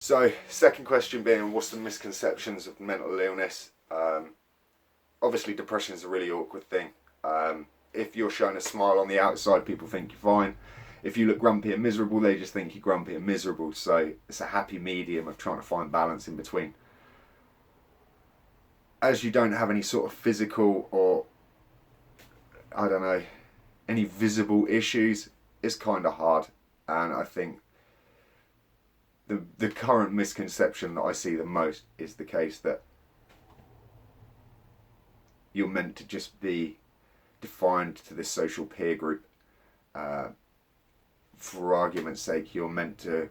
So, second question being, what's the misconceptions of mental illness? Obviously, depression is a really awkward thing. If you're showing a smile on the outside, people think you're fine. If you look grumpy and miserable, they just think you're grumpy and miserable. So, it's a happy medium of trying to find balance in between. As you don't have any sort of physical or, I don't know, any visible issues, it's kind of hard. And I think the current misconception that I see the most is the case that you're meant to just be defined to this social peer group. Uh, for argument's sake, you're meant to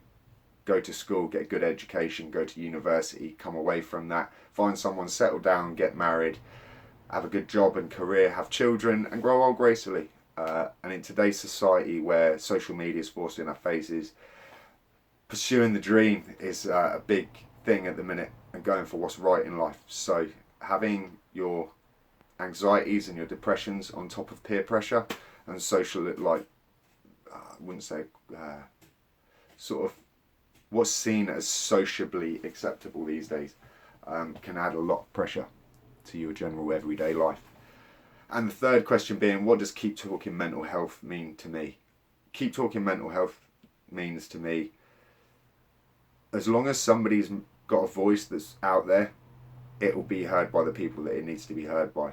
go to school, get a good education, go to university, come away from that, find someone, settle down, get married, have a good job and career, have children, and grow old gracefully. And in today's society, where social media is forced in our faces, pursuing the dream is a big thing at the minute, and going for what's right in life. So having your anxieties and your depressions on top of peer pressure and social, I wouldn't say sort of what's seen as sociably acceptable these days, can add a lot of pressure to your general everyday life. And the third question being, what does keep talking mental health mean to me? Keep talking mental health means to me, as long as somebody's got a voice that's out there, it will be heard by the people that it needs to be heard by.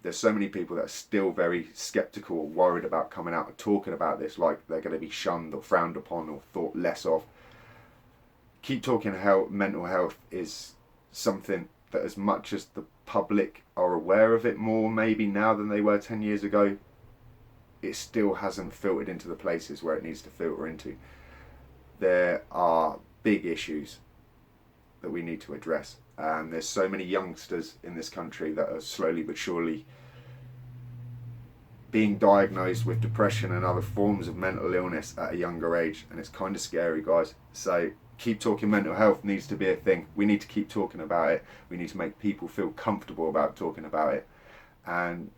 There's so many people that are still very skeptical or worried about coming out and talking about this, like they're going to be shunned or frowned upon or thought less of. Keep talking mental health is something that, as much as the public are aware of it more maybe now than they were 10 years ago, it still hasn't filtered into the places where it needs to filter into. There are big issues that we need to address, and there's so many youngsters in this country that are slowly but surely being diagnosed with depression and other forms of mental illness at a younger age, and it's kind of scary, guys. So keep talking mental health needs to be a thing. We need to keep talking about it. We need to make people feel comfortable about talking about it, and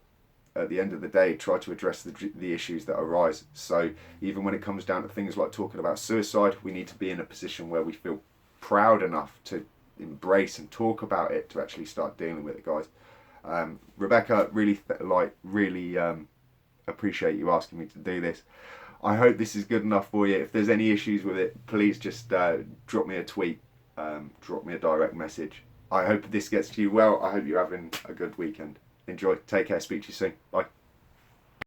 at the end of the day, try to address the issues that arise. So even when it comes down to things like talking about suicide, we need to be in a position where we feel proud enough to embrace and talk about it, to actually start dealing with it, guys. Rebecca, really appreciate you asking me to do this. I hope this is good enough for you. If there's any issues with it, please just drop me a tweet, drop me a direct message. I hope this gets to you well. I hope you're having a good weekend. Enjoy. Take care. Speak to you soon. Bye.